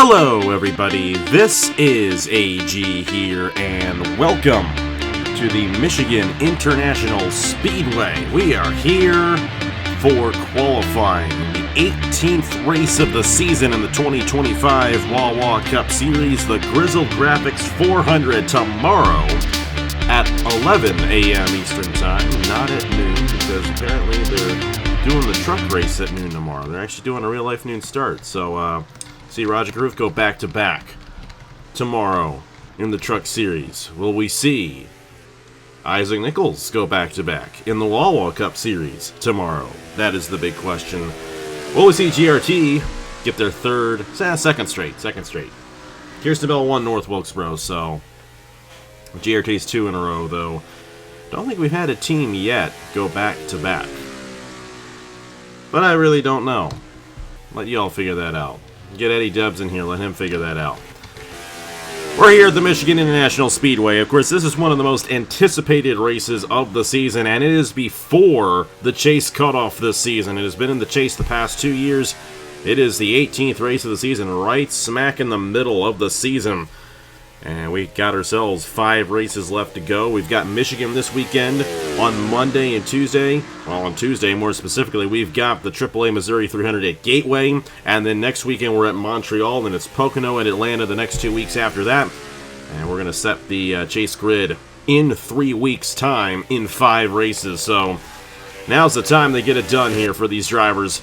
Hello everybody, this is AG here, and welcome to the Michigan International Speedway. We are here for qualifying the 18th race of the season in the 2025 Wawa Cup Series, the Grizzled Graphics 400, tomorrow at 11 a.m. Eastern Time, not at noon, because apparently they're doing the truck race at noon tomorrow. They're actually doing a real-life noon start, so see Roger Groove go back-to-back tomorrow in the truck series. Will we see Isaac Nichols go back-to-back in the Wawa Cup Series tomorrow? That is the big question. Will we see GRT get their second straight. Kirsten Bell won North Wilkesboro, so GRT's 2 in a row, though. Don't think we've had a team yet go back-to-back. But I really don't know. Let y'all figure that out. Get Eddie Dubs in here, let him figure that out. We're here at the Michigan International Speedway. Of course, this is one of the most anticipated races of the season, and it is before the chase cutoff this season. It has been in the chase the past 2 years. It is the 18th race of the season, right smack in the middle of the season. And we got ourselves 5 races left to go. We've got Michigan this weekend on Monday and Tuesday. Well, on Tuesday, more specifically, we've got the AAA Missouri 300 at Gateway. And then next weekend, we're at Montreal. Then it's Pocono and Atlanta the next 2 weeks after that. And we're going to set the chase grid in 3 weeks' time in 5 races. So now's the time they get it done here for these drivers.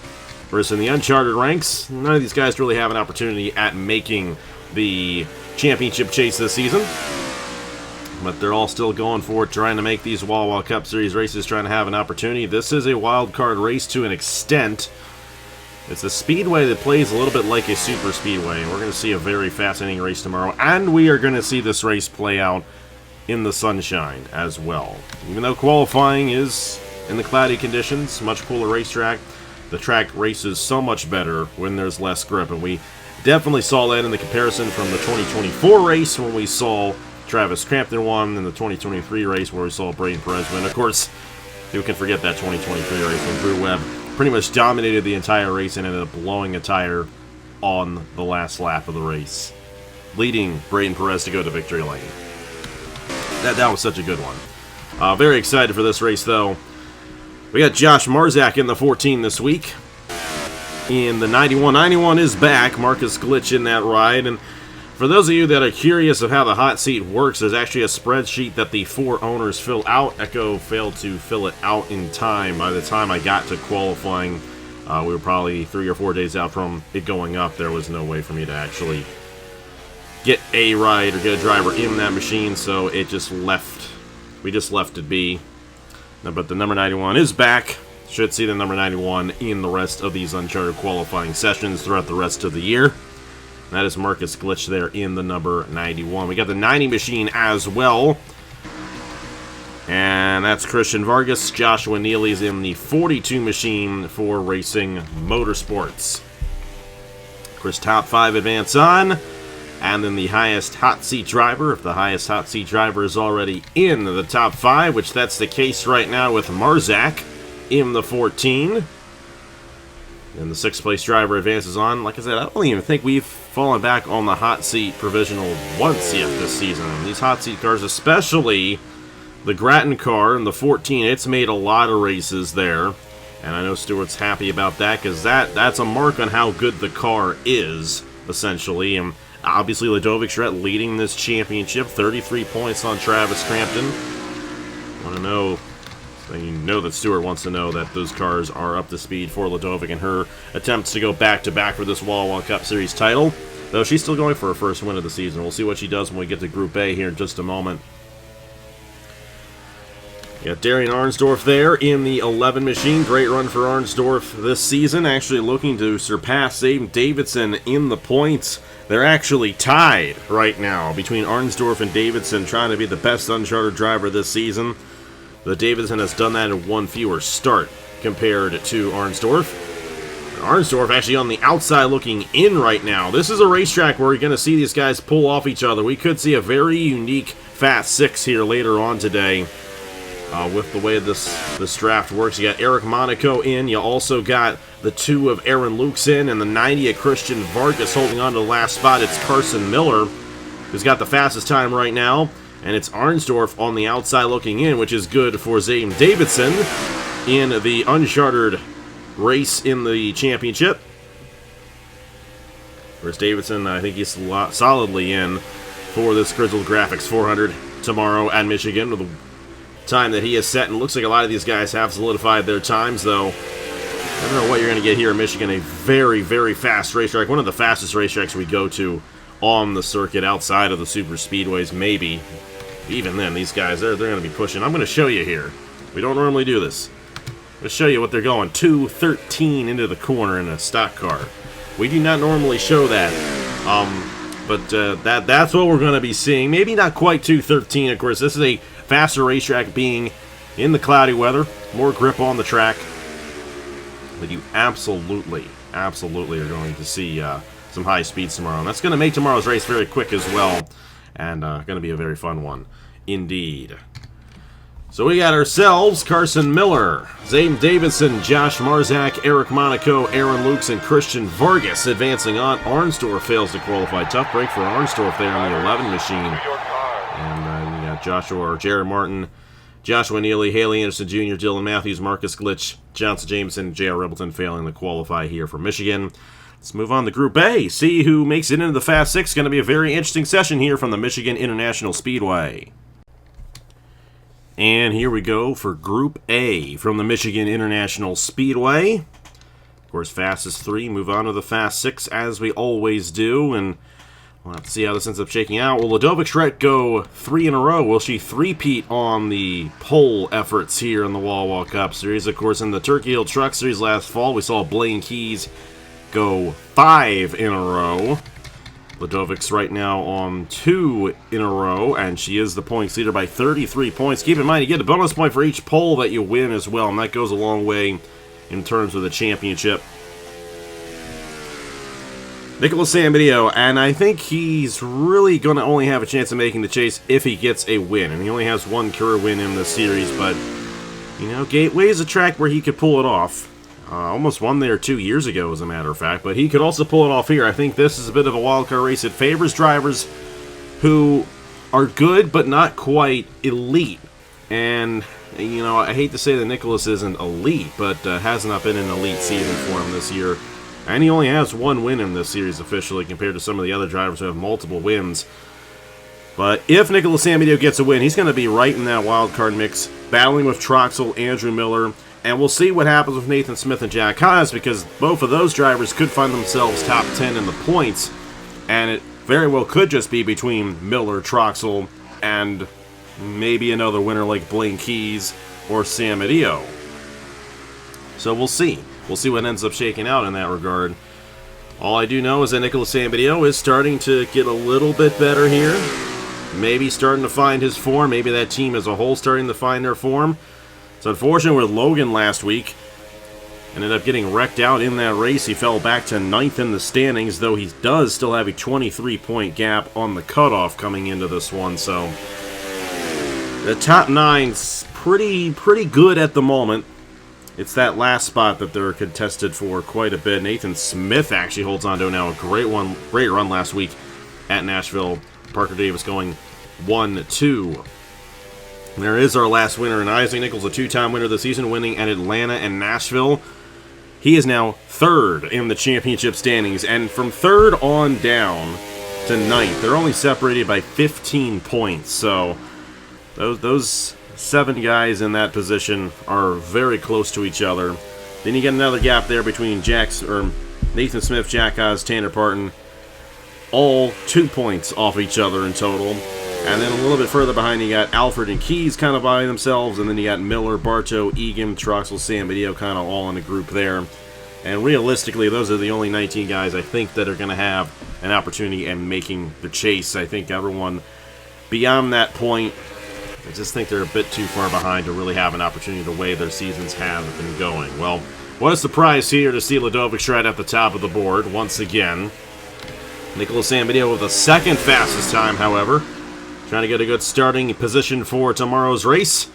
Versus in the uncharted ranks, none of these guys really have an opportunity at making the championship chase this season, but they're all still going for it, trying to make these Wawa Cup Series races, trying to have an opportunity. This is a wild card race to an extent. It's a speedway that plays a little bit like a super speedway, and we're going to see a very fascinating race tomorrow, and we are going to see this race play out in the sunshine as well. Even though qualifying is in the cloudy conditions, much cooler racetrack, the track races so much better when there's less grip, and we definitely saw that in the comparison from the 2024 race when we saw Travis Crampton won, and the 2023 race where we saw Braden Perez win. Of course, who can forget that 2023 race when Drew Webb pretty much dominated the entire race and ended up blowing a tire on the last lap of the race, leading Braden Perez to go to victory lane. That was such a good one. Very excited for this race, though. We got Josh Marzak in the 14 this week. In the 91. 91 is back. Marcus Glitch in that ride. And for those of you that are curious of how the hot seat works, there's actually a spreadsheet that the 4 owners fill out. Echo failed to fill it out in time. By the time I got to qualifying, we were probably 3 or 4 days out from it going up. There was no way for me to actually get a ride or get a driver in that machine, so it just left. We just left it be. But the number 91 is back. Should see the number 91 in the rest of these Uncharted qualifying sessions throughout the rest of the year. That is Marcus Glitch there in the number 91. We got the 90 machine as well. And that's Christian Vargas. Joshua Neely's in the 42 machine for Racing Motorsports. Chris Top 5 advance on. And then the highest hot seat driver, if the highest hot seat driver is already in the top 5, which that's the case right now with Marzak in the 14. And the 6th place driver advances on. Like I said, I don't even think we've fallen back on the hot seat provisional once yet this season. These hot seat cars, especially the Grattan car in the 14, it's made a lot of races there. And I know Stewart's happy about that, because that's a mark on how good the car is, essentially. And obviously, Ladovic Schret leading this championship, 33 points on Travis Crampton. Want to know... You know that Stewart wants to know that those cars are up to speed for Ladovic and her attempts to go back-to-back for this Wawa Cup Series title. Though she's still going for her first win of the season. We'll see what she does when we get to Group A here in just a moment. You got Darian Arnsdorf there in the 11 machine. Great run for Arnsdorf this season. Actually looking to surpass Aiden Davidson in the points. They're actually tied right now between Arnsdorf and Davidson, trying to be the best Uncharted driver this season. The Davidson has done that in 1 fewer start compared to Arnsdorf. Arnsdorf actually on the outside looking in right now. This is a racetrack where we're going to see these guys pull off each other. We could see a very unique Fast 6 here later on today. With the way this draft works, you got Eric Monaco in. You also got the 2 of Aaron Lukeson, and the 90 of Christian Vargas holding on to the last spot. It's Carson Miller who's got the fastest time right now, and it's Arnsdorf on the outside looking in, which is good for Zane Davidson in the uncharted race in the championship. Whereas Davidson, I think he's solidly in for this Grizzled Graphics 400 tomorrow at Michigan with the time that he has set. And it looks like a lot of these guys have solidified their times, though. I don't know what you're going to get here in Michigan. A very, very fast racetrack. One of the fastest racetracks we go to on the circuit outside of the super speedways, maybe. Even then, these guys, they're going to be pushing. I'm going to show you here. We don't normally do this. I'm going to show you what they're going. 213 into the corner in a stock car. We do not normally show that. But that's what we're going to be seeing. Maybe not quite 213, of course. This is a faster racetrack being in the cloudy weather. More grip on the track. But you absolutely are going to see some high speeds tomorrow. And that's going to make tomorrow's race very quick as well. And going to be a very fun one indeed. So we got ourselves Carson Miller, Zane Davidson, Josh Marzak, Eric Monaco, Aaron Lukes, and Christian Vargas advancing on. Arnsdorf fails to qualify. Tough break for Arnsdorf there on the 11 machine. And we got Jared Martin, Joshua Neely, Haley Anderson Jr., Dylan Matthews, Marcus Glitch, Johnson Jameson, J.R. Ribbleton failing to qualify here for Michigan. Let's move on to Group A. See who makes it into the Fast Six. Going to be a very interesting session here from the Michigan International Speedway. And here we go for Group A from the Michigan International Speedway. Of course, fastest 3 move on to the Fast 6 as we always do. And we'll have to see how this ends up shaking out. Will Ladovik Schreck go 3 in a row? Will she three-peat on the pole efforts here in the Wawa Cup Series? Of course, in the Turkey Hill Truck Series last fall, we saw Blaine Keys go 5 in a row. Ladovik's right now on 2 in a row, and she is the points leader by 33 points. Keep in mind, you get a bonus point for each pole that you win as well, and that goes a long way in terms of the championship. Nicholas Sambidio, and I think he's really going to only have a chance of making the chase if he gets a win. And he only has 1 career win in this series, but, you know, Gateway is a track where he could pull it off. Almost won there 2 years ago, as a matter of fact, but he could also pull it off here. I think this is a bit of a wild card race. It favors drivers who are good, but not quite elite. And, you know, I hate to say that Nicholas isn't elite, but has not been an elite season for him this year. And he only has 1 win in this series officially, compared to some of the other drivers who have multiple wins. But if Nicholas Sambidio gets a win, he's going to be right in that wild card mix, battling with Troxel, Andrew Miller. And we'll see what happens with Nathan Smith and Jack Haas, because both of those drivers could find themselves top 10 in the points. And it very well could just be between Miller, Troxel, and maybe another winner like Blaine Keys or Sam Adio. So we'll see. We'll see what ends up shaking out in that regard. All I do know is that Nicholas Sambidio is starting to get a little bit better here. Maybe starting to find his form. Maybe that team as a whole starting to find their form. It's unfortunate with Logan last week. Ended up getting wrecked out in that race. He fell back to 9th in the standings, though he does still have a 23-point gap on the cutoff coming into this one. So the top 9's pretty good at the moment. It's that last spot that they're contested for quite a bit. Nathan Smith actually holds on to now a great run last week at Nashville. Parker Davis going 1-2. There is our last winner in Isaac Nichols, a 2-time winner this season, winning at Atlanta and Nashville. He is now 3rd in the championship standings, and from 3rd on down to 9th, they're only separated by 15 points. So those 7 guys in that position are very close to each other. Then you get another gap there between Nathan Smith, Jack Haas, Tanner Parton, all 2 points off each other in total. And then a little bit further behind, you got Alfred and Keys kind of by themselves, and then you got Miller, Bartow, Egan, Troxel, Sambidio kind of all in a group there. And realistically, those are the only 19 guys I think that are going to have an opportunity in making the chase. I think everyone beyond that point, I just think they're a bit too far behind to really have an opportunity the way their seasons have been going. Well, what a surprise here to see Ladovik right at the top of the board once again. Nicholas Sambidio with the 2nd fastest time, however. Trying to get a good starting position for tomorrow's race.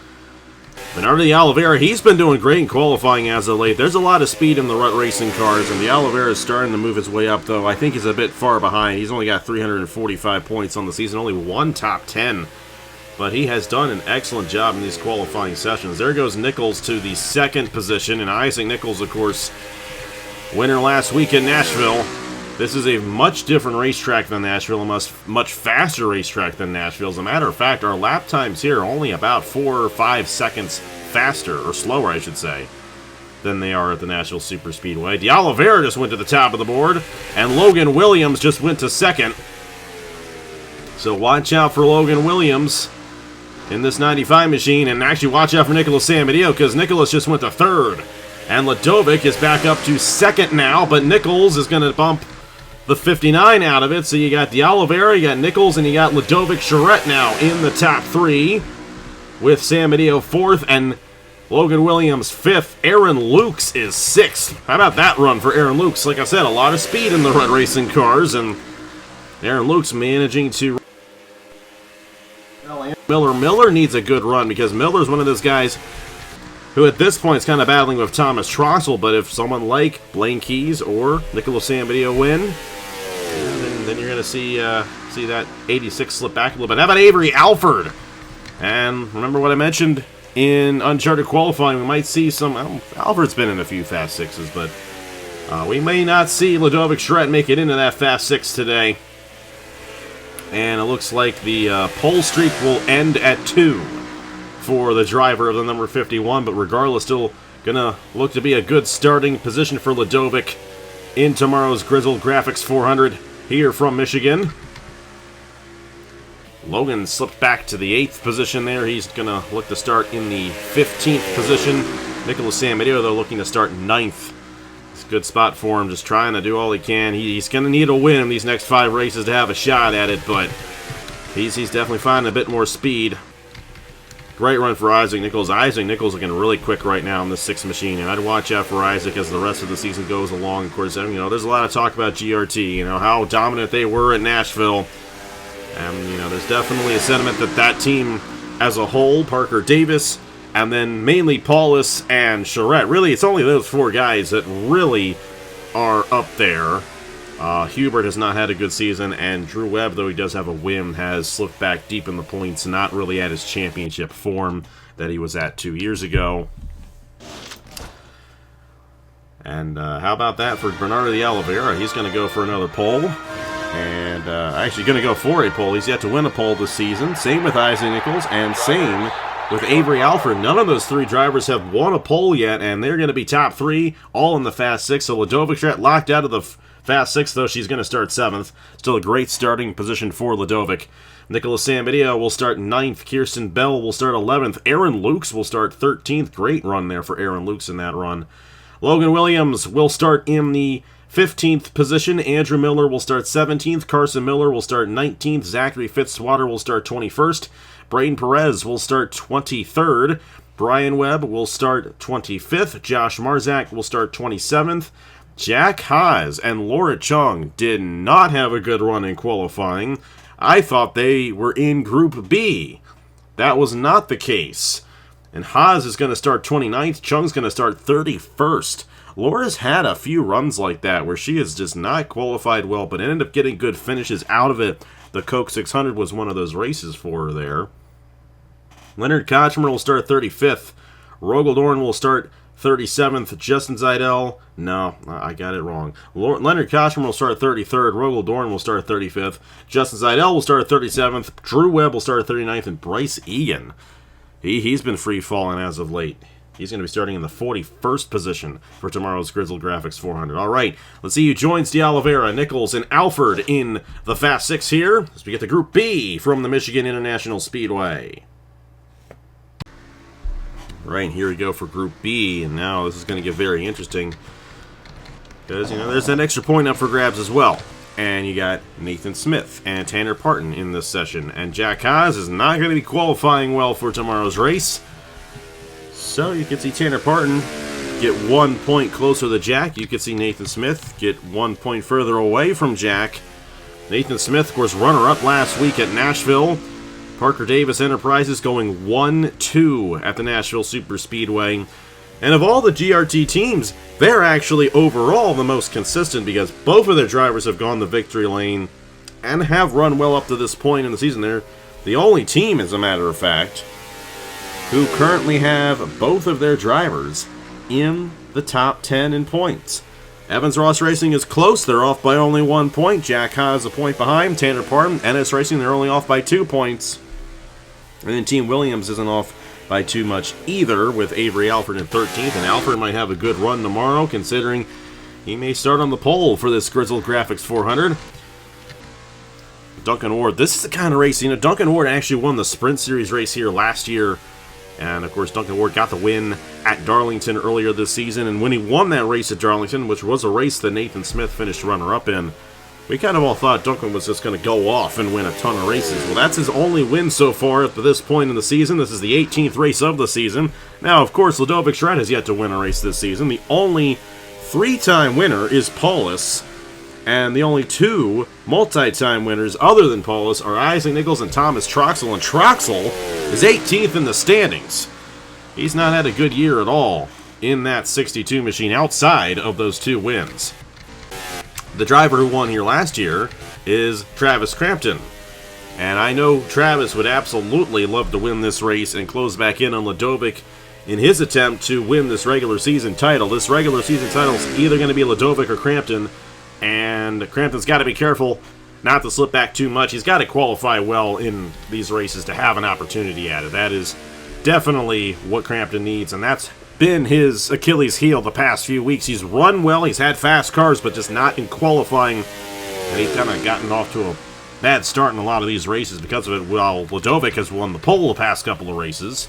Bernardo de Oliveira, he's been doing great in qualifying as of late. There's a lot of speed in the rut racing cars, and de Oliveira is starting to move his way up, though I think he's a bit far behind. He's only got 345 points on the season, only one top 10. But he has done an excellent job in these qualifying sessions. There goes Nichols to the second position, and Isaac Nichols, of course, winner last week in Nashville. This is a much different racetrack than Nashville, a much faster racetrack than Nashville. As a matter of fact, our lap times here are only about 4 or 5 seconds faster, or slower, I should say, than they are at the Nashville Superspeedway. De Oliveira just went to the top of the board, and Logan Williams just went to second. So watch out for Logan Williams in this 95 machine, and actually watch out for Nicholas Samedillo, because Nicholas just went to third. And Ladovic is back up to second now, but Nichols is going to bump the 59 out of it. So you got de Oliveira, you got Nichols, and you got Ladovic Charette now in the top 3, with Samedillo 4th and Logan Williams 5th. Aaron Lukes is 6th. How about that run for Aaron Lukes? Like I said, a lot of speed in the rut racing cars, and Aaron Lukes managing to... Miller needs a good run, because Miller's one of those guys who at this point is kind of battling with Thomas Troxel, but if someone like Blaine Keys or Nicholas Samedillo win, then you're going to see that 86 slip back a little bit. How about Avery Alford? And remember what I mentioned in Uncharted qualifying, we might see some... Alford's been in a few Fast Sixes, but we may not see Ladovic Charette make it into that Fast Six today. And it looks like the pole streak will end at 2 for the driver of the number 51, but regardless, still going to look to be a good starting position for Ladovic in tomorrow's Grizzled Graphics 400 here from Michigan. Logan slipped back to the 8th position there. He's going to look to start in the 15th position. Nicholas Samedillo, though, looking to start 9th. It's a good spot for him, just trying to do all he can. He's going to need a win in these next 5 races to have a shot at it, but he's definitely finding a bit more speed. Great run for Isaac Nichols. Isaac Nichols looking really quick right now in the 6th machine, and I'd watch out for Isaac as the rest of the season goes along. Of course, there's a lot of talk about GRT, how dominant they were at Nashville. And, there's definitely a sentiment that team as a whole, Parker Davis, and then mainly Paulus and Charette, really, it's only those 4 guys that really are up there. Hubert has not had a good season, and Drew Webb, though he does have a win, has slipped back deep in the points, not really at his championship form that he was at 2 years ago. And how about that for Bernardo de Oliveira? He's going to go for another pole, and actually going to go for a pole. He's yet to win a pole this season. Same with Isaac Nichols, and same with Avery Alford. None of those 3 drivers have won a pole yet, and they're going to be top 3, all in the Fast 6. So Ladovic Charette locked out of the Fast 6, though she's going to start 7th. Still a great starting position for Ladovic. Nicholas Samedillo will start 9th. Kirsten Bell will start 11th. Aaron Lukes will start 13th. Great run there for Aaron Lukes in that run. Logan Williams will start in the 15th position. Andrew Miller will start 17th. Carson Miller will start 19th. Zachary Fitzwater will start 21st. Braden Perez will start 23rd. Brian Webb will start 25th. Josh Marzak will start 27th. Jack Haas and Laura Chung did not have a good run in qualifying. I thought they were in Group B. That was not the case. And Haas is going to start 29th. Chung's going to start 31st. Laura's had a few runs like that where she has just not qualified well, but ended up getting good finishes out of it. The Coke 600 was one of those races for her there. Leonard Kochmer will start 35th. Rogel Dorn will start 37th. Justin Zeidel, no, I got it wrong. Leonard Kochmer will start 33rd. Rogel Dorn will start 35th. Justin Zeidel will start 37th. Drew Webb will start 39th. And Bryce Egan, he's been free-falling as of late. He's going to be starting in the 41st position for tomorrow's Grizzled Graphics 400. All right, let's see who joins de Oliveira, Nichols, and Alford in the Fast 6 here as we get to Group B from the Michigan International Speedway. Right, here we go for Group B, and now this is going to get very interesting because, there's that extra point up for grabs as well. And you got Nathan Smith and Tanner Parton in this session, and Jack Haas is not going to be qualifying well for tomorrow's race. So you can see Tanner Parton get 1 point closer to Jack. You can see Nathan Smith get 1 point further away from Jack. Nathan Smith, of course, runner-up last week at Nashville. Parker Davis Enterprises going 1-2 at the Nashville Superspeedway. And of all the GRT teams, they're actually overall the most consistent because both of their drivers have gone the victory lane and have run well up to this point in the season. They're the only team, as a matter of fact, who currently have both of their drivers in the top 10 in points. Evans Ross Racing is close. They're off by only 1 point. Jack Haas a point behind. Tanner Parton, NS Racing, they're only off by 2 points. And then Team Williams isn't off by too much either, with Avery Alford in 13th. And Alford might have a good run tomorrow, considering he may start on the pole for this Grizzled Graphics 400. Duncan Ward, this is the kind of race, Duncan Ward actually won the Sprint Series race here last year. And, of course, Duncan Ward got the win at Darlington earlier this season. And when he won that race at Darlington, which was a race that Nathan Smith finished runner-up in, we kind of all thought Duncan was just going to go off and win a ton of races. Well, that's his only win so far up to this point in the season. This is the 18th race of the season. Now, of course, Ludovic Schratt has yet to win a race this season. The only 3-time winner is Paulus. And the only 2 multi-time winners other than Paulus are Isaac Nichols and Thomas Troxel. And Troxel is 18th in the standings. He's not had a good year at all in that 62 machine outside of those 2 wins. The driver who won here last year is Travis Crampton. And I know Travis would absolutely love to win this race and close back in on Ludovic in his attempt to win this regular season title. This regular season title is either going to be Ludovic or Crampton. And Crampton's got to be careful not to slip back too much. He's got to qualify well in these races to have an opportunity at it. That is definitely what Crampton needs, and that's been his Achilles heel the past few weeks. He's run well, he's had fast cars, but just not in qualifying. And he's kind of gotten off to a bad start in a lot of these races because of it. Well, Ludovic has won the pole the past couple of races.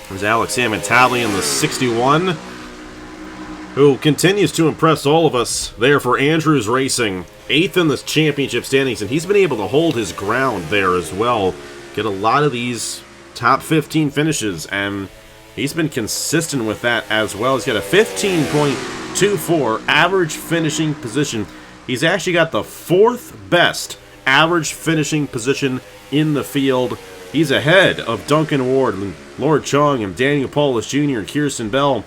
There's Alex Amantali in the 61. Who continues to impress all of us there for Andrews Racing. 8th in the championship standings, and he's been able to hold his ground there as well. Get a lot of these top 15 finishes, and he's been consistent with that as well. He's got a 15.24 average finishing position. He's actually got the 4th best average finishing position in the field. He's ahead of Duncan Ward, and Lord Chong, and Daniel Paulus Jr., and Kirsten Bell,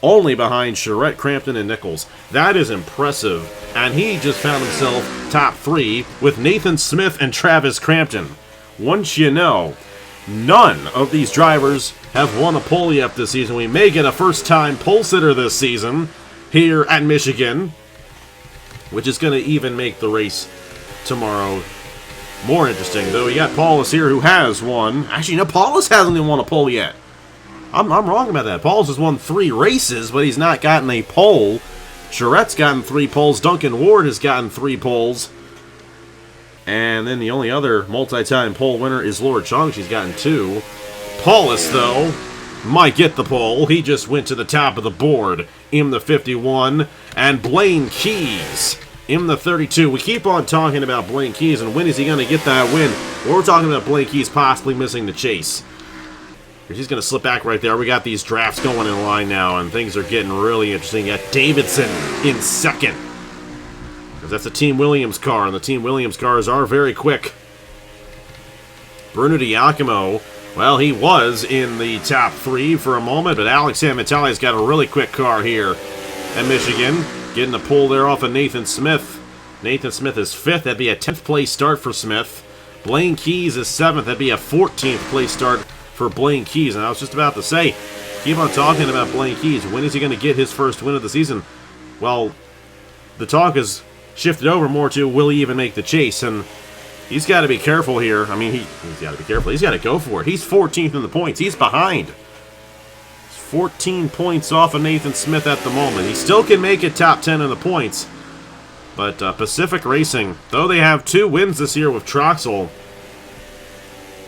only behind Charette, Crampton, and Nichols. That is impressive, and he just found himself top 3 with Nathan Smith and Travis Crampton. Once you know, none of these drivers have won a pole yet this season. We may get a first-time pole sitter this season here at Michigan, which is going to even make the race tomorrow more interesting. Though we got Paulus here who has won. Actually, no, Paulus hasn't even won a pole yet. I'm wrong about that. Paulus has won 3 races, but he's not gotten a pole. Charette's gotten 3 poles. Duncan Ward has gotten 3 poles. And then the only other multi-time pole winner is Lord Chong. She's gotten 2. Paulus, though, might get the pole. He just went to the top of the board in the 51. And Blaine Keys in the 32. We keep on talking about Blaine Keys, and when is he going to get that win? We're talking about Blaine Keys possibly missing the chase. He's going to slip back right there. We got these drafts going in line now, and things are getting really interesting. Got Davidson in 2nd. Because that's a Team Williams car, and the Team Williams cars are very quick. Bruno Giacomo, well, he was in the top 3 for a moment, but Alex Amantali's got a really quick car here at Michigan. Getting a pull there off of Nathan Smith. Nathan Smith is 5th. That'd be a 10th place start for Smith. Blaine Keys is 7th. That'd be a 14th place start for Blaine Keys. And I was just about to say, keep on talking about Blaine Keys. When is he going to get his first win of the season? Well, the talk has shifted over more to, will he even make the chase? And he's got to be careful here. I mean, he's got to be careful. He's got to go for it. He's 14th in the points. He's behind. He's 14 points off of Nathan Smith at the moment. He still can make it top 10 in the points. But Pacific Racing, though they have 2 wins this year with Troxel,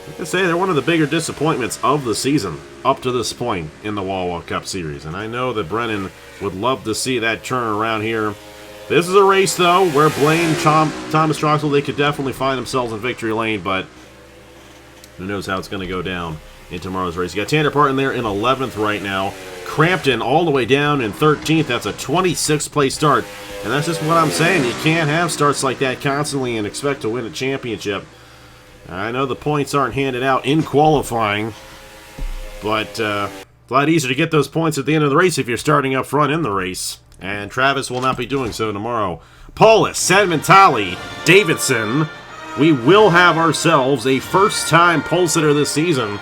I can say they're one of the bigger disappointments of the season up to this point in the Wawa Cup Series. And I know that Brennan would love to see that turn around here. This is a race, though, where Blaine, Thomas Troxel, they could definitely find themselves in victory lane, but who knows how it's going to go down in tomorrow's race. You got Tanner Parton there in 11th right now. Crampton all the way down in 13th. That's a 26th place start. And that's just what I'm saying. You can't have starts like that constantly and expect to win a championship. I know the points aren't handed out in qualifying, but it's a lot easier to get those points at the end of the race if you're starting up front in the race. And Travis will not be doing so tomorrow. Paulus, Sentimentali, Davidson. We will have ourselves a first-time pole sitter this season.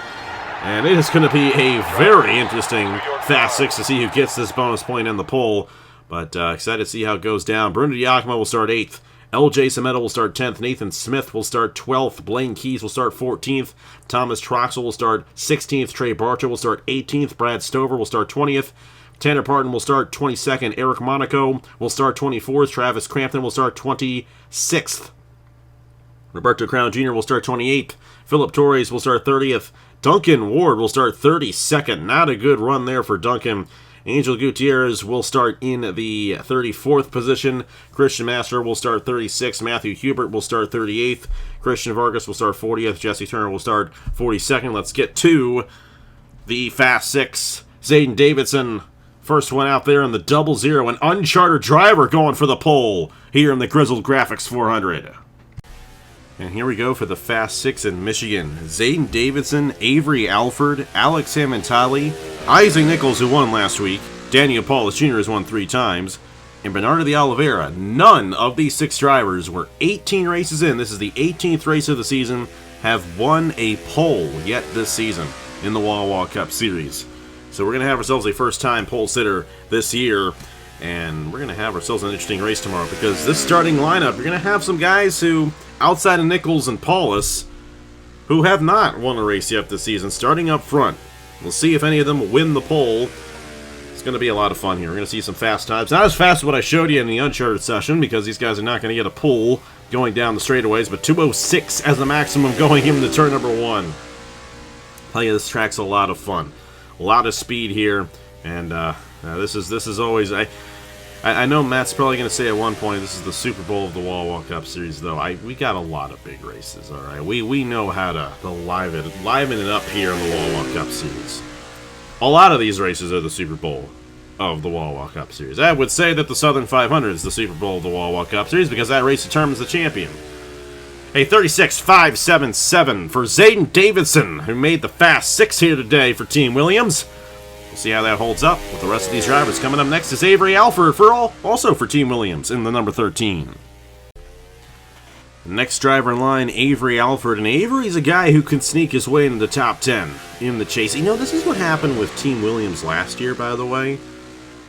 And it is going to be a very interesting Fast 6 to see who gets this bonus point in the pole. But excited to see how it goes down. Bruno Diacomo will start 8th. LJ Semeta will start 10th. Nathan Smith will start 12th. Blaine Keys will start 14th. Thomas Troxel will start 16th. Trey Barcha will start 18th. Brad Stover will start 20th. Tanner Parton will start 22nd. Eric Monaco will start 24th. Travis Crampton will start 26th. Roberto Crown Jr. will start 28th. Philip Torres will start 30th. Duncan Ward will start 32nd. Not a good run there for Duncan. Angel Gutierrez will start in the 34th position. Christian Master will start 36th. Matthew Hubert will start 38th. Christian Vargas will start 40th. Jesse Turner will start 42nd. Let's get to the Fast 6. Zayden Davidson, first one out there in the 00. An uncharted driver going for the pole here in the Grizzled Graphics 400. And here we go for the Fast 6 in Michigan. Zayden Davidson, Avery Alford, Alex Samantali, Isaac Nichols, who won last week, Daniel Paulus Jr. has won 3 times, and Bernardo de Oliveira. None of these 6 drivers were 18 races in. This is the 18th race of the season, have won a pole yet this season in the Wawa Cup Series. So we're going to have ourselves a first-time pole sitter this year, and we're going to have ourselves an interesting race tomorrow because this starting lineup, you're going to have some guys who, outside of Nichols and Paulus, who have not won a race yet this season, starting up front. We'll see if any of them will win the pole. It's going to be a lot of fun here. We're going to see some fast times. Not as fast as what I showed you in the Uncharted session, because these guys are not going to get a pull going down the straightaways, but 2:06 as the maximum going into turn number 1. I'll tell you, this track's a lot of fun. A lot of speed here, and this is always... I know Matt's probably going to say at one point this is the Super Bowl of the Wawa Cup Series, though. We got a lot of big races, all right? We know how to liven it up here in the Wawa Cup Series. A lot of these races are the Super Bowl of the Wawa Cup Series. I would say that the Southern 500 is the Super Bowl of the Wawa Cup Series because that race determines the champion. A 36.577 for Zayden Davidson, who made the Fast 6 here today for Team Williams. We'll see how that holds up with the rest of these drivers. Coming up next is Avery Alford, also for Team Williams in the number 13. The next driver in line, Avery Alford. And Avery's a guy who can sneak his way into the top 10 in the chase. You know, this is what happened with Team Williams last year, by the way,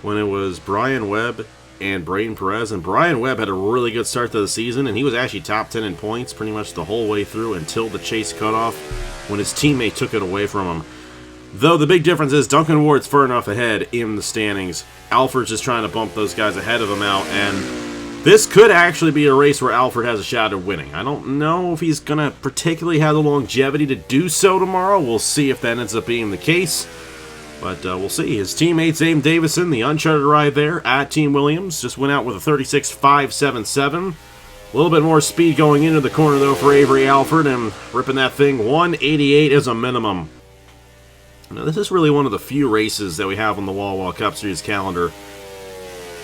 when it was Brian Webb and Braden Perez. And Brian Webb had a really good start to the season, and he was actually top 10 in points pretty much the whole way through until the chase cutoff when his teammate took it away from him. Though the big difference is Duncan Ward's far enough ahead in the standings. Alford's just trying to bump those guys ahead of him out, and this could actually be a race where Alford has a shot at winning. I don't know if he's going to particularly have the longevity to do so tomorrow. We'll see if that ends up being the case, but we'll see. His teammate, Zayden Davidson, the uncharted ride there at Team Williams, just went out with a 36.577. A little bit more speed going into the corner, though, for Avery Alford, and ripping that thing 188 as a minimum. Now, this is really one of the few races that we have on the Wawa Cup Series calendar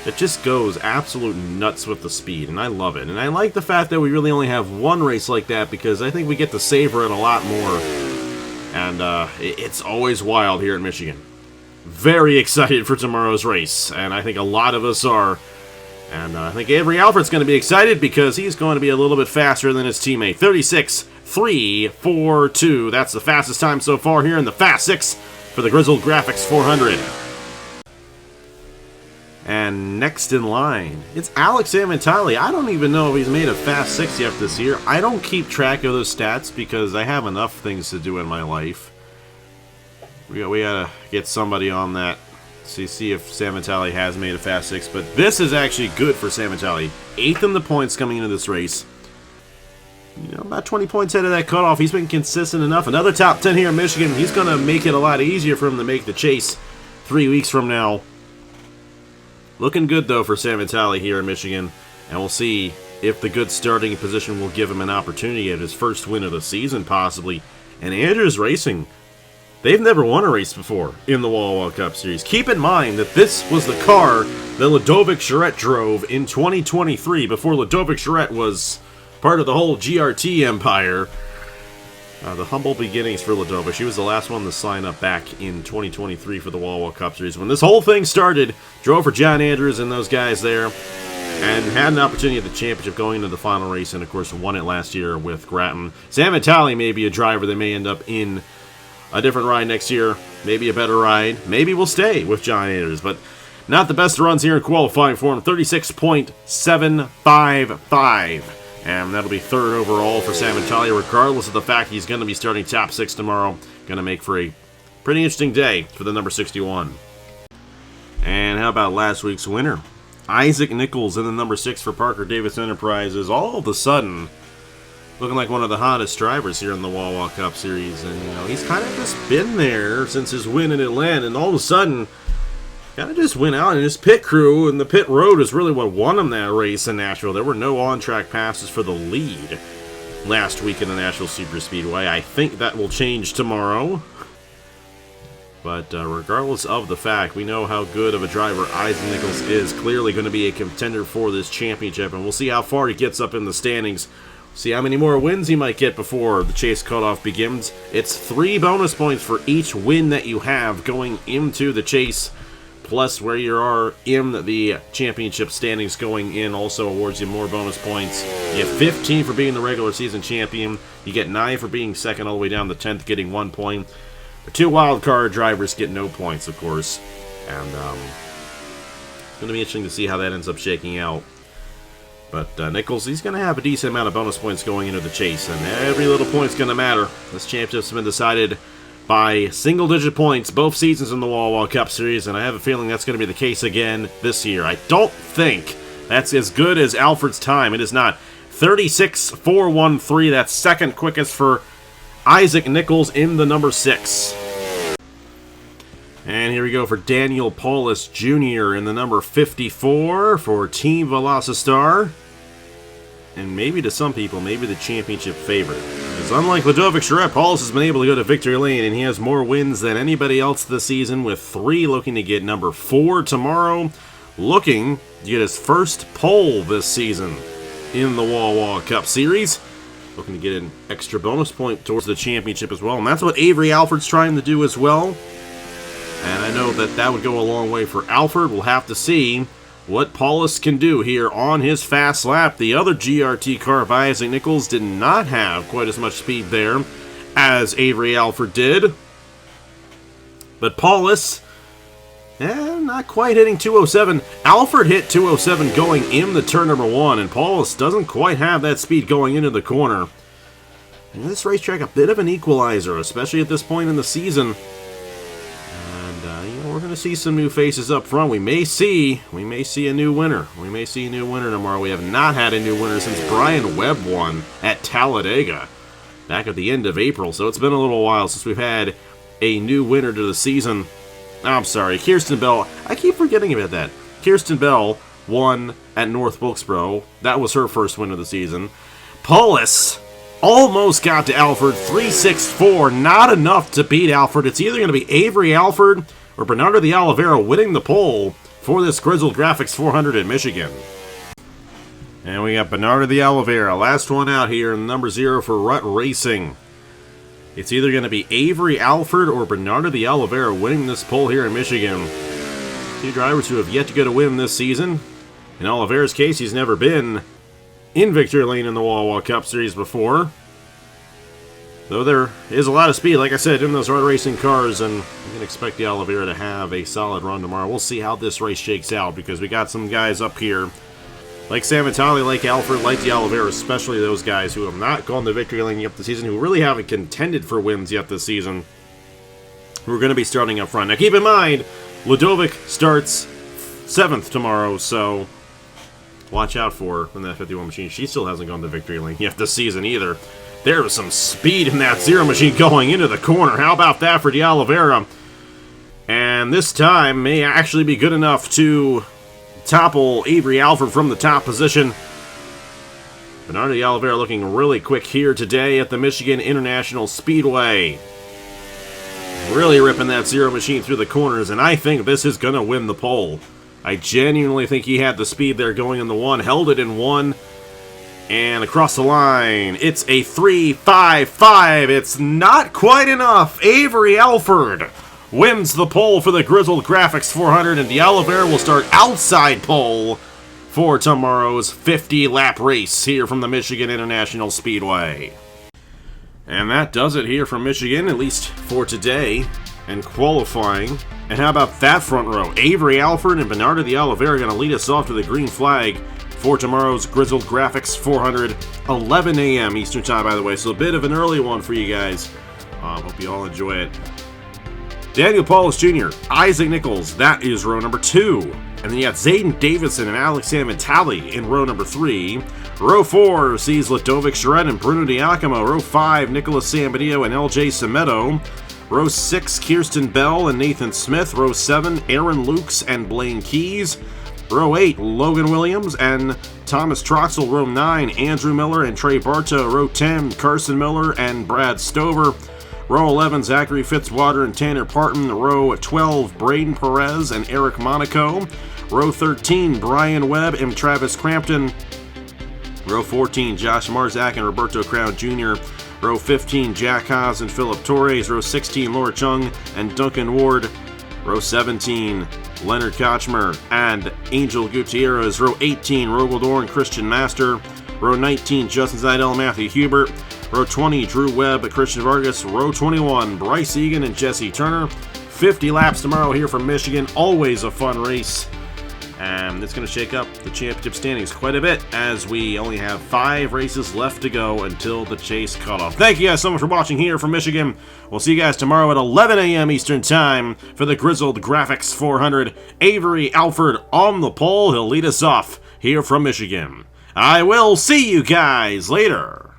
that just goes absolute nuts with the speed, and I love it. And I like the fact that we really only have one race like that because I think we get to savor it a lot more. And it's always wild here in Michigan. Very excited for tomorrow's race, and I think a lot of us are. And I think Avery Alford's going to be excited because he's going to be a little bit faster than his teammate. 36.342. That's the fastest time so far here in the Fast 6 for the Grizzled Graphics 400. And next in line, it's Alex Samantali. I don't even know if he's made a Fast 6 yet this year. I don't keep track of those stats because I have enough things to do in my life. We gotta get somebody on that. See if Samantali has made a Fast 6, but this is actually good for Samantali. 8th in the points coming into this race. You know, about 20 points ahead of that cutoff. He's been consistent enough. Another top 10 here in Michigan. He's going to make it a lot easier for him to make the chase 3 weeks from now. Looking good, though, for Samantali here in Michigan, and we'll see if the good starting position will give him an opportunity at his first win of the season, possibly. And Andrews Racing, they've never won a race before in the Wawa Cup Series. Keep in mind that this was the car that Ludovic Charette drove in 2023, before Ludovic Charette was part of the whole GRT empire. The humble beginnings for Ladovic. She was the last one to sign up back in 2023 for the Wawa Cup Series. When this whole thing started, drove for John Andrews and those guys there, and had an opportunity at the championship going into the final race, and of course won it last year with Grattan. Sam Vitale may be a driver that may end up in a different ride next year, maybe a better ride. Maybe we'll stay with John Andrews, but not the best runs here in qualifying form. 36.755. And that'll be third overall for Sam Vitale, regardless of the fact he's going to be starting top 6 tomorrow. Going to make for a pretty interesting day for the number 61. And how about last week's winner? Isaac Nichols in the number 6 for Parker Davis Enterprises. All of a sudden, looking like one of the hottest drivers here in the Wawa Cup Series. And, you know, he's kind of just been there since his win in Atlanta. And all of a sudden, kind of just went out, and his pit crew and the pit road is really what won him that race in Nashville. There were no on-track passes for the lead last week in the Nashville Super Speedway. I think that will change tomorrow. But regardless of the fact, we know how good of a driver Isaac Nichols is. Clearly going to be a contender for this championship, and we'll see how far he gets up in the standings. See how many more wins he might get before the chase cutoff begins. It's 3 bonus points for each win that you have going into the chase, plus where you are in the championship standings going in also awards you more bonus points. You get 15 for being the regular season champion. You get 9 for being second all the way down to 10th, getting 1 point. The 2 wildcard drivers get no points, of course. And it's going to be interesting to see how that ends up shaking out. But Nichols, he's going to have a decent amount of bonus points going into the chase, and every little point's going to matter. This championship's been decided by single-digit points both seasons in the Wawa Cup Series, and I have a feeling that's going to be the case again this year. I don't think that's as good as Alfred's time. It is not. 36.413, that's second quickest for Isaac Nichols in the number 6. And here we go for Daniel Paulus Jr. in the number 54 for Team Velocistar. And maybe to some people, maybe the championship favorite. Because unlike Ludovic Charette, Paulus has been able to go to victory lane, and he has more wins than anybody else this season, with 3 looking to get number 4 tomorrow, looking to get his first pole this season in the Wawa Cup Series. Looking to get an extra bonus point towards the championship as well, and that's what Avery Alford's trying to do as well. And I know that that would go a long way for Alford. We'll have to see what Paulus can do here on his fast lap. The other GRT car by Isaac Nichols did not have quite as much speed there as Avery Alford did. But Paulus, not quite hitting 207. Alford hit 207 going in the turn number 1, and Paulus doesn't quite have that speed going into the corner. And this racetrack, a bit of an equalizer, especially at this point in the season. We're going to see some new faces up front. We may see a new winner. We may see a new winner tomorrow. We have not had a new winner since Brian Webb won at Talladega back at the end of April. So it's been a little while since we've had a new winner to the season. I'm sorry, Kirsten Bell. I keep forgetting about that. Kirsten Bell won at North Wilkesboro. That was her first win of the season. Paulus almost got to Alford. 3.64. Not enough to beat Alford. It's either going to be Avery Alford or Bernardo de Oliveira winning the pole for this Grizzled Graphics 400 in Michigan. And we got Bernardo de Oliveira, last one out here, in number 0 for Rut Racing. It's either going to be Avery Alford or Bernardo de Oliveira winning this pole here in Michigan. 2 drivers who have yet to get a win this season. In Oliveira's case, he's never been in victory lane in the Wawa Cup Series before. Though there is a lot of speed, like I said, in those Rut Racing cars, and you can expect the Oliveira to have a solid run tomorrow. We'll see how this race shakes out, because we got some guys up here, like Sam Vitale, like Alford, like the Oliveira, especially those guys who have not gone to victory lane yet this season, who really haven't contended for wins yet this season, who are going to be starting up front. Now keep in mind, Ludovic starts 7th tomorrow, so watch out for her in that 51 machine. She still hasn't gone to victory lane yet this season either. There was some speed in that 0 machine going into the corner. How about that for de Oliveira? And this time may actually be good enough to topple Avery Alford from the top position. Bernardo de Oliveira looking really quick here today at the Michigan International Speedway. Really ripping that 0 machine through the corners, and I think this is going to win the pole. I genuinely think he had the speed there going in the 1, held it in 1. And across the line, it's a 3.55. It's not quite enough. Avery Alford wins the pole for the Grizzled Graphics 400, and the Oliveira will start outside pole for tomorrow's 50-lap race here from the Michigan International Speedway. And that does it here from Michigan, at least for today, and qualifying. And how about that front row? Avery Alford and Bernardo de Oliveira are going to lead us off to the green flag for tomorrow's Grizzled Graphics 400, 11 a.m. Eastern Time, by the way. So a bit of an early one for you guys. Hope you all enjoy it. Daniel Paulus Jr., Isaac Nichols, that is row number 2. And then you got Zayden Davidson and Alex Amitali in row number 3. Row 4 sees Ludovic Charette and Bruno Diacomo. Row 5, Nicholas Sambanillo and LJ Semedo. Row 6, Kirsten Bell and Nathan Smith. Row 7, Aaron Lukes and Blaine Keys. Row 8, Logan Williams and Thomas Troxel. Row 9, Andrew Miller and Trey Bartow. Row 10, Carson Miller and Brad Stover. Row 11, Zachary Fitzwater and Tanner Parton. Row 12, Braden Perez and Eric Monaco. Row 13, Brian Webb and Travis Crampton. Row 14, Josh Marzak and Roberto Crown Jr. Row 15, Jack Haas and Philip Torres. Row 16, Laura Chung and Duncan Ward. Row 17, Leonard Kochmer and Angel Gutierrez. Row 18, Rogaldor and Christian Master. Row 19, Justin Zidell and Matthew Hubert. Row 20, Drew Webb and Christian Vargas. Row 21, Bryce Egan and Jesse Turner. 50 laps tomorrow here from Michigan. Always a fun race. And it's going to shake up the championship standings quite a bit, as we only have 5 races left to go until the chase cutoff. Thank you guys so much for watching here from Michigan. We'll see you guys tomorrow at 11 a.m. Eastern Time for the Grizzled Graphics 400. Avery Alford on the pole. He'll lead us off here from Michigan. I will see you guys later.